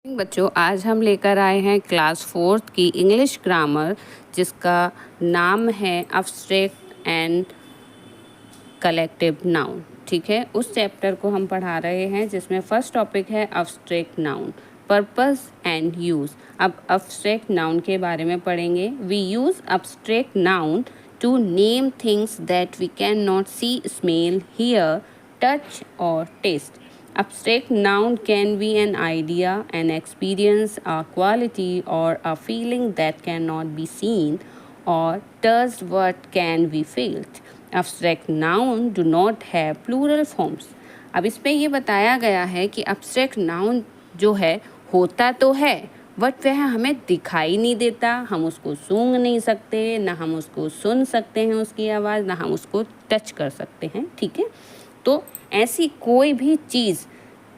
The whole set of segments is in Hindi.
बच्चों, आज हम लेकर आए हैं क्लास 4th की इंग्लिश ग्रामर, जिसका नाम है अब्स्ट्रैक्ट एंड कलेक्टिव नाउन। ठीक है, उस चैप्टर को हम पढ़ा रहे हैं जिसमें फर्स्ट टॉपिक है abstract noun, purpose and use. अब अब्स्ट्रैक्ट नाउन के बारे में पढ़ेंगे। We use abstract noun to name things that we can not see, smell, hear, touch or taste. Abstract noun can be an idea, an experience, a quality, or a feeling that cannot be seen or touched but can be felt. Abstract noun do not have plural forms. अब इसमें ये बताया गया है कि abstract noun जो है होता तो है बट वह हमें दिखाई नहीं देता, हम उसको सूंघ नहीं सकते, ना हम उसको सुन सकते हैं उसकी आवाज़, ना हम उसको टच कर सकते हैं। ठीक है, तो ऐसी कोई भी चीज़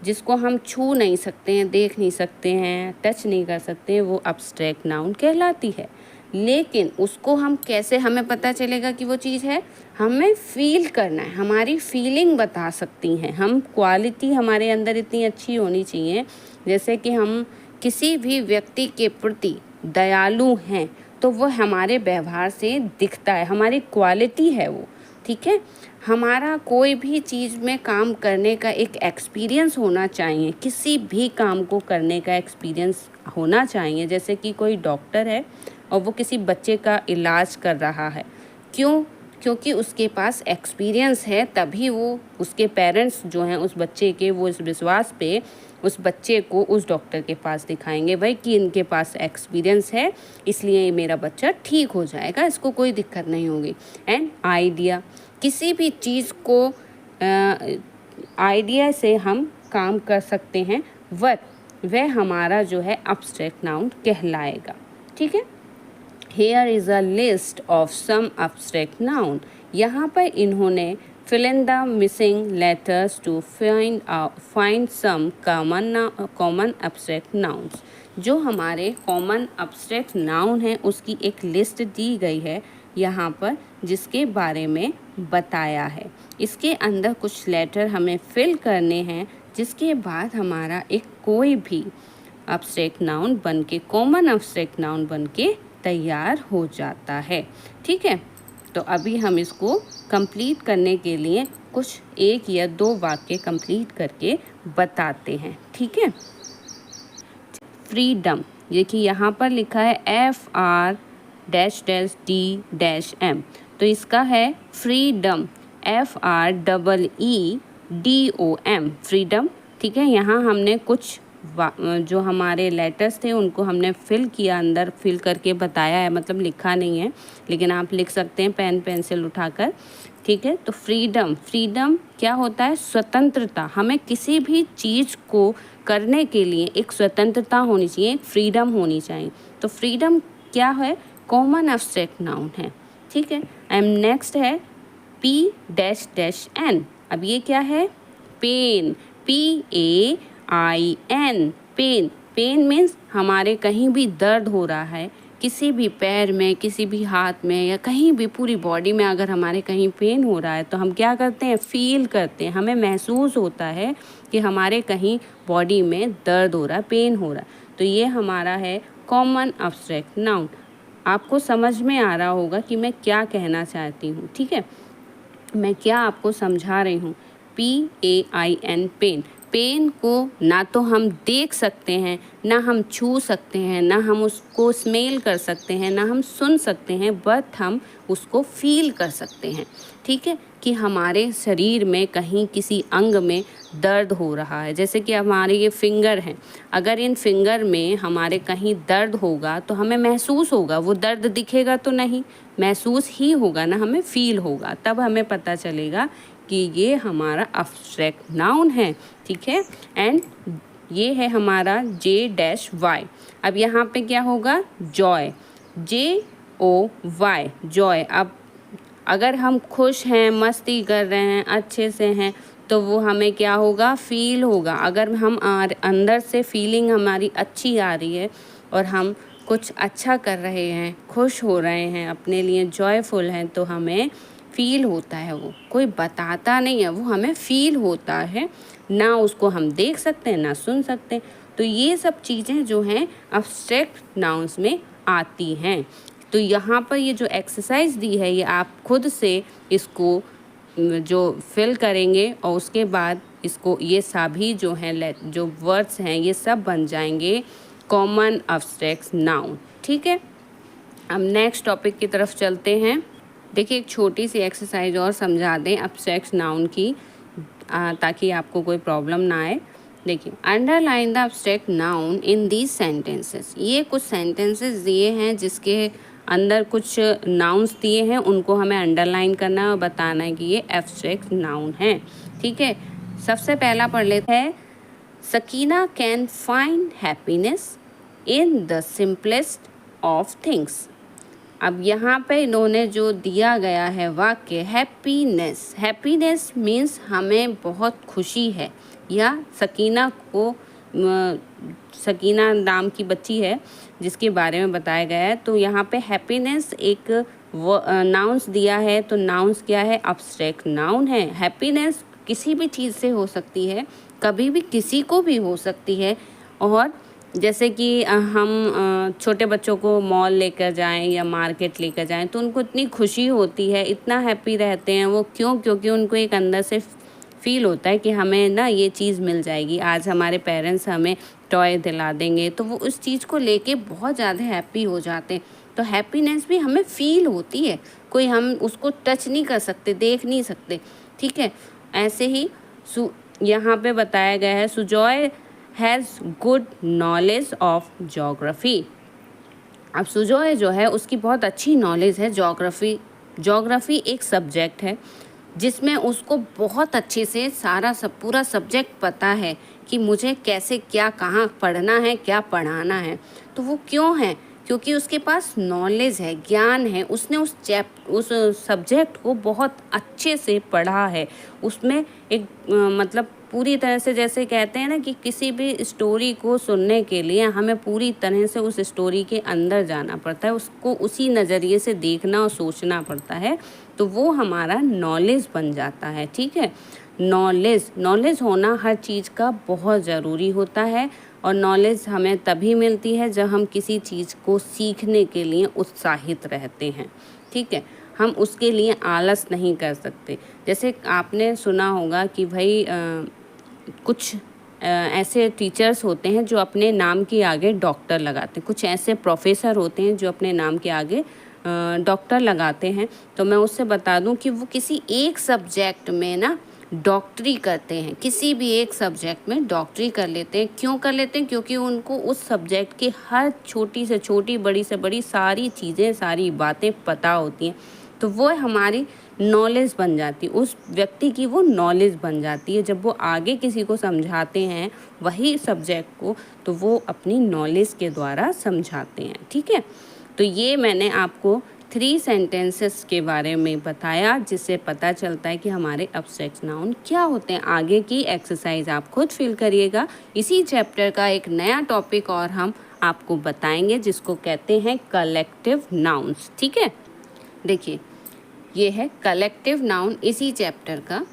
जिसको हम छू नहीं सकते हैं, देख नहीं सकते हैं, टच नहीं कर सकते हैं, वो अब्स्ट्रैक्ट नाउन कहलाती है। लेकिन उसको हम कैसे, हमें पता चलेगा कि वो चीज़ है, हमें फील करना है, हमारी फीलिंग बता सकती हैं हम। क्वालिटी हमारे अंदर इतनी अच्छी होनी चाहिए, जैसे कि हम किसी भी व्यक्ति के प्रति दयालु हैं तो वो हमारे व्यवहार से दिखता है, हमारी क्वालिटी है वो। ठीक है, हमारा कोई भी चीज़ में काम करने का एक एक्सपीरियंस होना चाहिए, किसी भी काम को करने का एक्सपीरियंस होना चाहिए। जैसे कि कोई डॉक्टर है और वो किसी बच्चे का इलाज कर रहा है, क्योंकि उसके पास एक्सपीरियंस है, तभी वो, उसके पेरेंट्स जो हैं उस बच्चे के, वो इस विश्वास पे उस बच्चे को उस डॉक्टर के पास दिखाएंगे भाई कि इनके पास एक्सपीरियंस है, इसलिए मेरा बच्चा ठीक हो जाएगा, इसको कोई दिक्कत नहीं होगी। एंड आइडिया, किसी भी चीज़ को आइडिया से हम काम कर सकते हैं, वह हमारा जो है अब्स्ट्रैक्ट नाउन कहलाएगा। ठीक है, Here is a list of some abstract noun. यहाँ पर इन्होंने fill in the missing letters to find some common abstract nouns. जो हमारे common abstract noun हैं उसकी एक लिस्ट दी गई है यहाँ पर, जिसके बारे में बताया है। इसके अंदर कुछ लेटर हमें फिल करने हैं, जिसके बाद हमारा एक कोई भी abstract noun बन के, common abstract noun बन के तैयार हो जाता है। ठीक है, तो अभी हम इसको कंप्लीट करने के लिए कुछ एक या दो वाक्य कंप्लीट करके बताते हैं। ठीक है, फ्रीडम, देखिए यहाँ पर लिखा है FR-D-M, तो इसका है फ्रीडम, FREEDOM, फ्रीडम। ठीक है, यहाँ हमने कुछ जो हमारे लेटर्स थे उनको हमने फिल किया, अंदर फिल करके बताया है, मतलब लिखा नहीं है, लेकिन आप लिख सकते हैं पेन पेंसिल उठाकर। ठीक है, तो फ्रीडम क्या होता है? स्वतंत्रता। हमें किसी भी चीज़ को करने के लिए एक स्वतंत्रता होनी चाहिए, एक फ्रीडम होनी चाहिए। तो फ्रीडम क्या है? कॉमन एब्स्ट्रैक्ट नाउन है। ठीक है, एंड नेक्स्ट है P-N। अब ये क्या है? पेन, PAIN, पेन मीन्स हमारे कहीं भी दर्द हो रहा है, किसी भी पैर में, किसी भी हाथ में, या कहीं भी पूरी बॉडी में अगर हमारे कहीं पेन हो रहा है तो हम क्या करते हैं? फील करते हैं, हमें महसूस होता है कि हमारे कहीं बॉडी में दर्द हो रहा है, पेन हो रहा है। तो ये हमारा है कॉमन एब्स्ट्रैक्ट नाउन। आपको समझ में आ रहा होगा कि मैं क्या कहना चाहती हूँ। ठीक है, मैं क्या आपको समझा रही हूँ। PAIN, पेन को ना तो हम देख सकते हैं, ना हम छू सकते हैं, ना हम उसको स्मेल कर सकते हैं, ना हम सुन सकते हैं, बट हम उसको फील कर सकते हैं। ठीक है, कि हमारे शरीर में कहीं किसी अंग में दर्द हो रहा है, जैसे कि हमारे ये फिंगर हैं, अगर इन फिंगर में हमारे कहीं दर्द होगा तो हमें महसूस होगा, वो दर्द दिखेगा तो नहीं, महसूस ही होगा ना, हमें फील होगा, तब हमें पता चलेगा कि ये हमारा अब्स्ट्रैक्ट नाउन है। ठीक है, एंड ये है हमारा J-Y। अब यहाँ पे क्या होगा? Joy, JOY, Joy. अब अगर हम खुश हैं, मस्ती कर रहे हैं, अच्छे से हैं, तो वो हमें क्या होगा? फील होगा। अगर हम अंदर से फीलिंग हमारी अच्छी आ रही है और हम कुछ अच्छा कर रहे हैं, खुश हो रहे हैं, अपने लिए जॉयफुल हैं, तो हमें फील होता है। वो कोई बताता नहीं है, वो हमें फील होता है, ना उसको हम देख सकते हैं, ना सुन सकते हैं। तो ये सब चीज़ें जो हैं एब्स्ट्रैक्ट नाउन्स में आती हैं। तो यहाँ पर ये जो एक्सरसाइज दी है ये आप खुद से इसको जो फिल करेंगे और उसके बाद इसको ये सभी जो हैं जो वर्ड्स हैं ये सब बन जाएंगे कॉमन एब्स्ट्रैक्ट नाउन। ठीक है, अब नेक्स्ट टॉपिक की तरफ चलते हैं। देखिए एक छोटी सी एक्सरसाइज और समझा दें एब्स्ट्रैक्ट नाउन की ताकि आपको कोई प्रॉब्लम ना आए। देखिए, underline the abstract noun in these sentences. ये कुछ सेंटेंसेस दिए हैं जिसके अंदर कुछ नाउन्स दिए हैं, उनको हमें अंडरलाइन करना है और बताना है कि ये एब्स्ट्रैक्ट नाउन है। ठीक है, सबसे पहला पढ़ लेते हैं। Sakina can find happiness in the simplest of things. अब यहाँ पे इन्होंने जो दिया गया है वाक्य हैप्पीनेस, हैप्पीनेस मीन्स हमें बहुत खुशी है, या सकीना नाम की बच्ची है जिसके बारे में बताया गया है। तो यहाँ पे हैप्पीनेस एक नाउन्स दिया है, तो नाउन्स क्या है? एब्स्ट्रैक्ट नाउन है। हैप्पीनेस किसी भी चीज़ से हो सकती है, कभी भी किसी को भी हो सकती है। और जैसे कि हम छोटे बच्चों को मॉल लेकर जाएं या मार्केट लेकर जाएं तो उनको इतनी खुशी होती है, इतना हैप्पी रहते हैं वो, क्यों? क्योंकि उनको एक अंदर से फील होता है कि हमें ना ये चीज़ मिल जाएगी, आज हमारे पेरेंट्स हमें टॉय दिला देंगे, तो वो उस चीज़ को लेके बहुत ज़्यादा हैप्पी हो जाते हैं। तो हैप्पीनेस भी हमें फील होती है, कोई हम उसको टच नहीं कर सकते, देख नहीं सकते। ठीक है, ऐसे ही यहाँ पे बताया गया है Sujoy has good knowledge of geography. अब सुजॉय जो है उसकी बहुत अच्छी नॉलेज है जोग्राफ़ी एक सब्जेक्ट है जिसमें उसको बहुत अच्छे से पूरा सब्जेक्ट पता है कि मुझे कैसे क्या कहाँ पढ़ना है, क्या पढ़ाना है। तो वो क्यों है? क्योंकि उसके पास नॉलेज है, ज्ञान है, उसने उस सब्जेक्ट को बहुत अच्छे से पढ़ा है। उसमें एक मतलब पूरी तरह से, जैसे कहते हैं ना कि किसी भी स्टोरी को सुनने के लिए हमें पूरी तरह से उस स्टोरी के अंदर जाना पड़ता है, उसको उसी नज़रिए से देखना और सोचना पड़ता है, तो वो हमारा नॉलेज बन जाता है। ठीक है, नॉलेज होना हर चीज़ का बहुत ज़रूरी होता है, और नॉलेज हमें तभी मिलती है जब हम किसी चीज़ को सीखने के लिए उत्साहित रहते हैं। ठीक है, हम उसके लिए आलस नहीं कर सकते। जैसे आपने सुना होगा कि भाई कुछ ऐसे टीचर्स होते हैं जो अपने नाम के आगे डॉक्टर लगाते हैं, कुछ ऐसे प्रोफेसर होते हैं जो अपने नाम के आगे डॉक्टर लगाते हैं। तो मैं उससे बता दूं कि वो किसी एक सब्जेक्ट में ना डॉक्टरी करते हैं, किसी भी एक सब्जेक्ट में डॉक्टरी कर लेते हैं। क्यों कर लेते हैं? क्योंकि उनको उस सब्जेक्ट की हर छोटी से छोटी, बड़ी से बड़ी सारी चीज़ें, सारी बातें पता होती हैं। तो वो हमारी नॉलेज बन जाती है, उस व्यक्ति की वो नॉलेज बन जाती है। जब वो आगे किसी को समझाते हैं वही सब्जेक्ट को, तो वो अपनी नॉलेज के द्वारा समझाते हैं। ठीक है, तो ये मैंने आपको 3 सेंटेंसेस के बारे में बताया जिससे पता चलता है कि हमारे एब्स्ट्रैक्ट नाउन क्या होते हैं। आगे की एक्सरसाइज आप खुद फिल करिएगा। इसी चैप्टर का एक नया टॉपिक और हम आपको बताएंगे जिसको कहते हैं कलेक्टिव नाउन्स। ठीक है, देखिए ये है कलेक्टिव नाउन इसी चैप्टर का।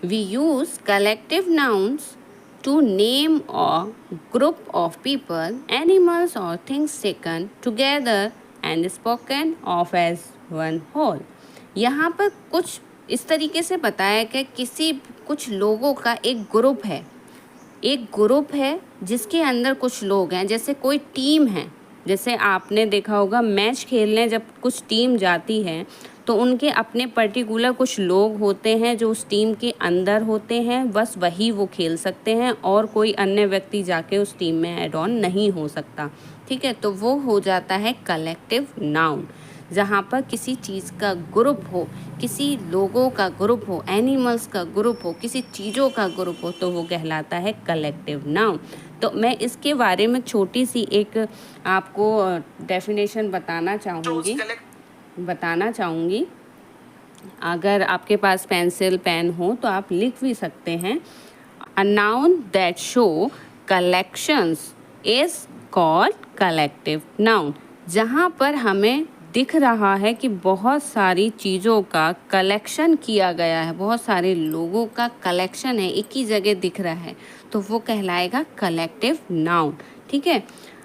We use collective nouns to name a group of people, animals or things taken together and spoken of as one whole। यहाँ पर कुछ इस तरीके से बताया कि कुछ लोगों का एक ग्रुप है जिसके अंदर कुछ लोग हैं, जैसे कोई टीम है। जैसे आपने देखा होगा मैच खेलने जब कुछ टीम जाती है तो उनके अपने पर्टिकुलर कुछ लोग होते हैं जो उस टीम के अंदर होते हैं, बस वही वो खेल सकते हैं और कोई अन्य व्यक्ति जाके उस टीम में ऐड ऑन नहीं हो सकता। ठीक है, तो वो हो जाता है कलेक्टिव नाउन। जहाँ पर किसी चीज़ का ग्रुप हो, किसी लोगों का ग्रुप हो, एनिमल्स का ग्रुप हो, किसी चीज़ों का ग्रुप हो, तो वो कहलाता है कलेक्टिव नाउन। तो मैं इसके बारे में छोटी सी एक आपको डेफिनेशन बताना चाहूँगी। अगर आपके पास पेंसिल पेन हो तो आप लिख भी सकते हैं। A noun that show collections is called collective noun. जहाँ पर हमें दिख रहा है कि बहुत सारी चीज़ों का कलेक्शन किया गया है, बहुत सारे लोगों का कलेक्शन है, एक ही जगह दिख रहा है, तो वो कहलाएगा कलेक्टिव नाउन। ठीक है,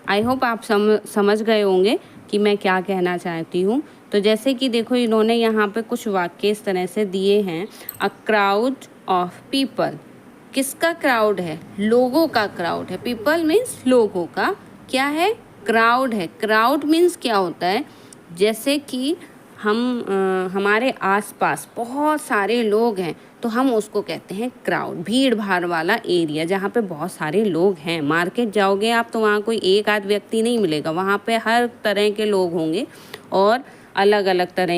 आई होप आप समझ गए होंगे कि मैं क्या कहना चाहती हूँ। तो जैसे कि देखो इन्होंने यहाँ पे कुछ वाक्य इस तरह से दिए हैं, अ क्राउड ऑफ पीपल। किसका क्राउड है? लोगों का क्राउड है। पीपल मीन्स लोगों का क्या है? क्राउड है। क्राउड मीन्स क्या होता है? जैसे कि हमारे आसपास बहुत सारे लोग हैं तो हम उसको कहते हैं क्राउड। भीड़ भाड़ वाला एरिया जहाँ पे बहुत सारे लोग हैं। मार्केट जाओगे आप तो वहाँ कोई एक आध व्यक्ति नहीं मिलेगा, वहाँ पे हर तरह के लोग होंगे और अलग अलग तरह